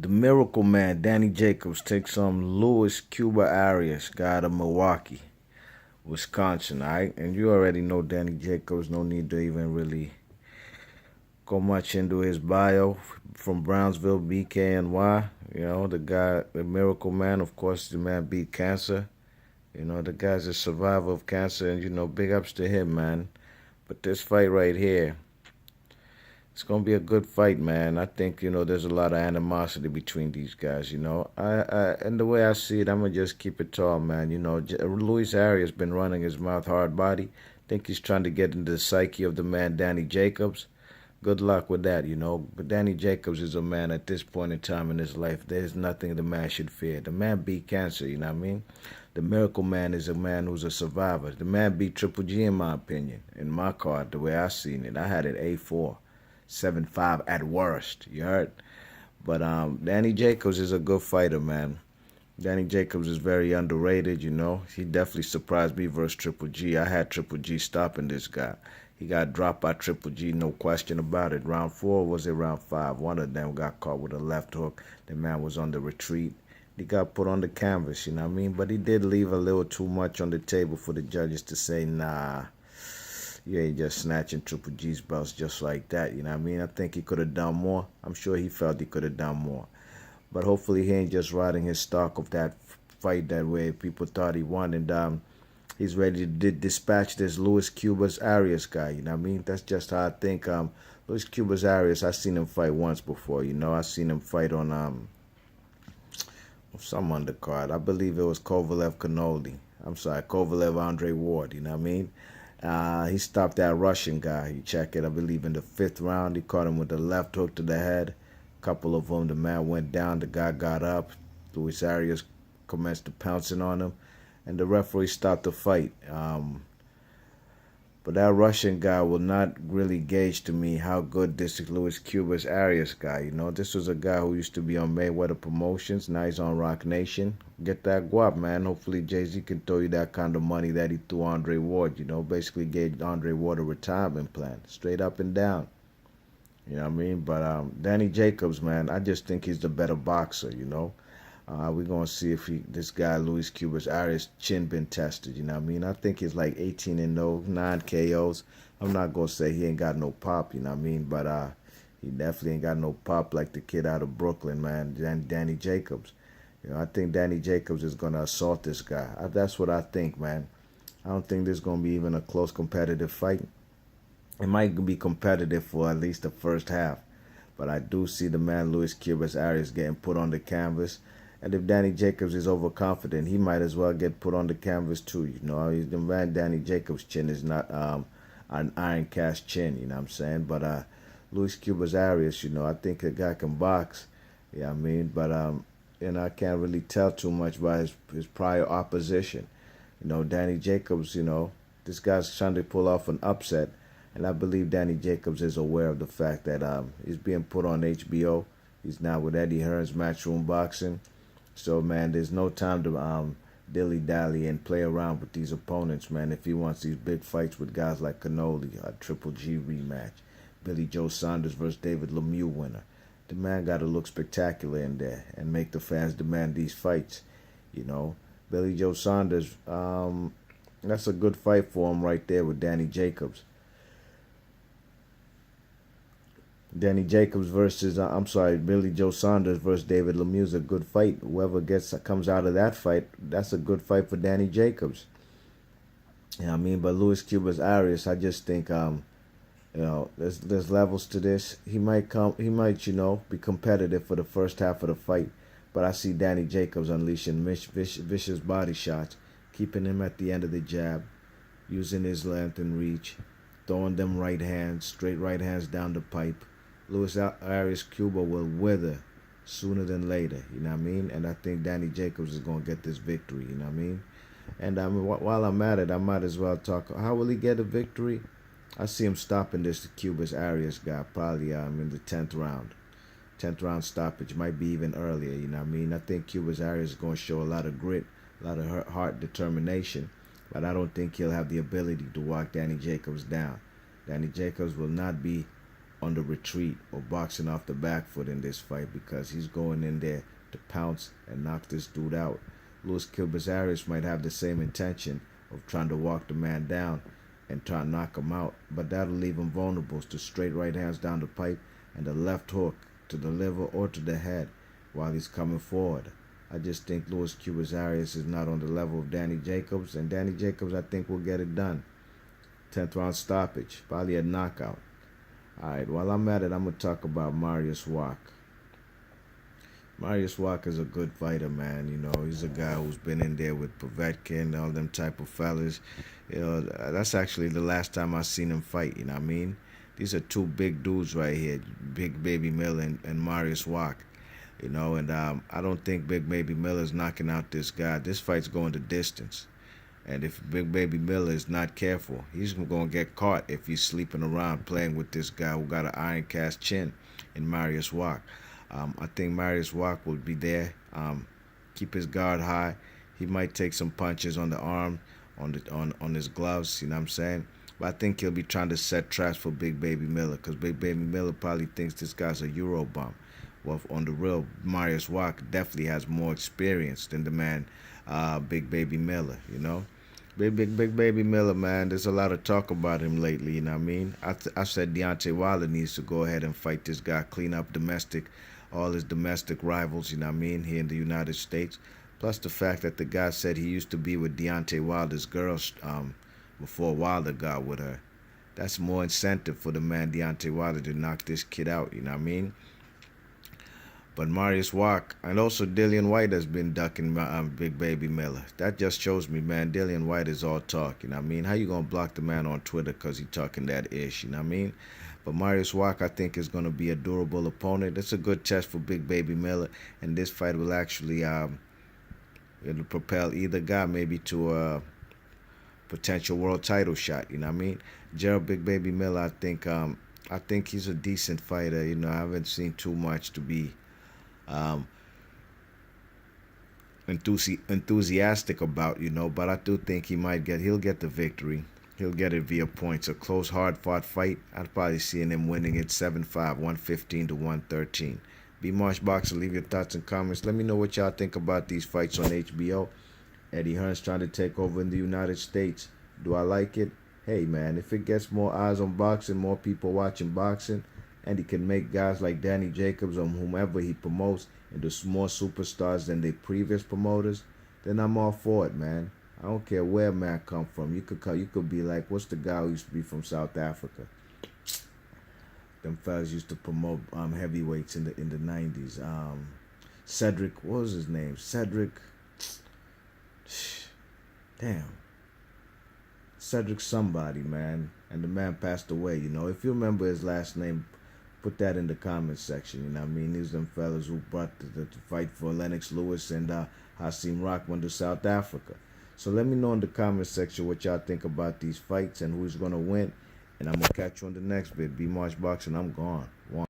The Miracle Man, Danny Jacobs, takes on Louis Cuba Arias, guy out of Milwaukee, Wisconsin, alright? And you already know Danny Jacobs, no need to even really go much into his bio. From Brownsville, BKNY, you know, the guy, the Miracle Man, of course, the man beat cancer. You know, the guy's a survivor of cancer, and, you know, big ups to him, man. But this fight right here, it's gonna be a good fight, man. I think there's a lot of animosity between these guys. And the way I see it, I'm gonna just keep it tall, man. Luis Arias been running his mouth hard body. Think he's trying to get into the psyche of the man Danny Jacobs. Good luck with that, But Danny Jacobs is a man at this point in time in his life. There's nothing the man should fear. The man beat cancer, you know what I mean? The Miracle Man is a man who's a survivor. The man beat Triple G, in my opinion. In my card, the way I seen it, I had it A4. 7-5 at worst. You heard? But Danny Jacobs is a good fighter, man. Danny Jacobs is very underrated, He definitely surprised me versus Triple G. I had Triple G stopping this guy. He got dropped by Triple G, no question about it. Round 4, was it round 5? One of them got caught with a left hook. The man was on the retreat. He got put on the canvas, you know what I mean? But he did leave a little too much on the table for the judges to say, nah, you ain't just snatching Triple G's belts just like that, you know what I mean? I think he could have done more. I'm sure he felt he could have done more. But hopefully he ain't just riding his stock of that fight that way people thought he won. And he's ready to dispatch this Louis Cuba's Arias guy, you know what I mean? That's just how I think. Louis Cuba's Arias, I seen him fight once before, I seen him fight on some undercard. I believe it was Kovalev Canoli. I'm sorry, Kovalev Andre Ward, you know what I mean? He stopped that Russian guy. You check it, I believe, in the 5th round. He caught him with a left hook to the head. A couple of them, the man went down. The guy got up. Luis Arias commenced to pouncing on him. And the referee stopped the fight. But that Russian guy will not really gauge to me how good this Louis Cuba's Arias guy. This was a guy who used to be on Mayweather Promotions. Now he's on Rock Nation. Get that guap, man. Hopefully Jay-Z can throw you that kind of money that he threw Andre Ward. Basically gave Andre Ward a retirement plan. Straight up and down. You know what I mean? But Danny Jacobs, man, I just think he's the better boxer, we're going to see if this guy, Luis Cuba's Arias, chin been tested, you know what I mean? I think he's like 18-0, 9 KOs. I'm not going to say he ain't got no pop, you know what I mean? But he definitely ain't got no pop like the kid out of Brooklyn, man, Danny Jacobs. I think Danny Jacobs is going to assault this guy. That's what I think, man. I don't think there's going to be even a close competitive fight. It might be competitive for at least the first half. But I do see the man, Luis Cuba's Arias, getting put on the canvas. And if Danny Jacobs is overconfident, he might as well get put on the canvas too. The man Danny Jacobs' chin is not an iron cast chin, you know what I'm saying? But Luis Cuba's Arias, I think the guy can box. Yeah, I mean, but I can't really tell too much by his prior opposition. Danny Jacobs, this guy's trying to pull off an upset. And I believe Danny Jacobs is aware of the fact that he's being put on HBO. He's now with Eddie Hearn's Matchroom Boxing. So, man, there's no time to dilly-dally and play around with these opponents, man. If he wants these big fights with guys like Canoli, a Triple G rematch, Billy Joe Saunders versus David Lemieux winner, the man got to look spectacular in there and make the fans demand these fights, Billy Joe Saunders, that's a good fight for him right there with Danny Jacobs. Danny Jacobs versus, Billy Joe Saunders versus David Lemieux is a good fight. Whoever comes out of that fight, that's a good fight for Danny Jacobs. You know what I mean? But Luis Cuba's Arias, I just think, there's levels to this. He might, be competitive for the first half of the fight. But I see Danny Jacobs unleashing vicious body shots, keeping him at the end of the jab, using his length and reach, throwing them right hands, straight right hands down the pipe. Luis Arias Cuba will wither sooner than later, you know what I mean? And I think Danny Jacobs is going to get this victory, you know what I mean? And while I'm at it, I might as well talk. How will he get a victory? I see him stopping this Cuba's Arias guy probably in the 10th round. 10th round stoppage, might be even earlier, you know what I mean? I think Cuba's Arias is going to show a lot of grit, a lot of heart, determination. But I don't think he'll have the ability to walk Danny Jacobs down. Danny Jacobs will not be on the retreat or boxing off the back foot in this fight, because he's going in there to pounce and knock this dude out. Luis Cuba's Arias might have the same intention of trying to walk the man down and try to knock him out, but that'll leave him vulnerable to straight right hands down the pipe and the left hook to the liver or to the head while he's coming forward. I just think Luis Cuba's Arias is not on the level of Danny Jacobs, and Danny Jacobs, I think, will get it done. 10th round stoppage, probably a knockout. All right, while I'm at it, I'm going to talk about Mariusz Wach. Mariusz Wach is a good fighter, man. You know, he's a guy who's been in there with Povetkin and all them type of fellas. You know, that's actually the last time I seen him fight, you know what I mean? These are two big dudes right here, Big Baby Miller and Mariusz Wach. You know, and I don't think Big Baby Miller's knocking out this guy. This fight's going the distance. And if Big Baby Miller is not careful, he's going to get caught if he's sleeping around playing with this guy who got an iron cast chin in Mariusz Wach. I think Mariusz Wach will be there. Keep his guard high. He might take some punches on the arm, on his gloves, you know what I'm saying? But I think he'll be trying to set traps for Big Baby Miller, because Big Baby Miller probably thinks this guy's a Euro bum. Well, on the real, Mariusz Wach definitely has more experience than the man, Big Baby Miller, you know? Big Baby Miller, man, there's a lot of talk about him lately, you know what I mean? I said Deontay Wilder needs to go ahead and fight this guy, clean up all his domestic rivals, you know what I mean, here in the United States. Plus the fact that the guy said he used to be with Deontay Wilder's girl before Wilder got with her. That's more incentive for the man Deontay Wilder to knock this kid out, you know what I mean? But Mariusz Wach, and also Dillian White has been ducking Big Baby Miller. That just shows me, man, Dillian White is all talk, you know what I mean? How you going to block the man on Twitter because he talking that ish, you know what I mean? But Mariusz Wach, I think, is going to be a durable opponent. It's a good test for Big Baby Miller, and this fight will actually it'll propel either guy maybe to a potential world title shot, you know what I mean? Jarrel Big Baby Miller, I think he's a decent fighter, you know. I haven't seen too much to be enthusiastic about, you know, but I do think he'll get the victory. He'll get it via points. A close, hard-fought fight. I'd probably see him winning it 7-5, 115 to 113. B Marsh Boxer, leave your thoughts and comments. Let me know what y'all think about these fights on HBO. Eddie Hearn's trying to take over in the United States. Do I like it? Hey, man, if it gets more eyes on boxing, more people watching boxing, and he can make guys like Danny Jacobs or whomever he promotes into more superstars than the previous promoters, then I'm all for it, man. I don't care where man come from. You could be like, what's the guy who used to be from South Africa? Them fellas used to promote heavyweights in the 90s. Cedric, what was his name? Cedric. Damn. Cedric somebody, man. And the man passed away, you know. If you remember his last name, put that in the comments section, you know what I mean? These them fellas who brought the fight for Lennox Lewis and Hasim Rockman to South Africa. So let me know in the comments section what y'all think about these fights and who's going to win. And I'm going to catch you on the next vid. B March Boxing, I'm gone.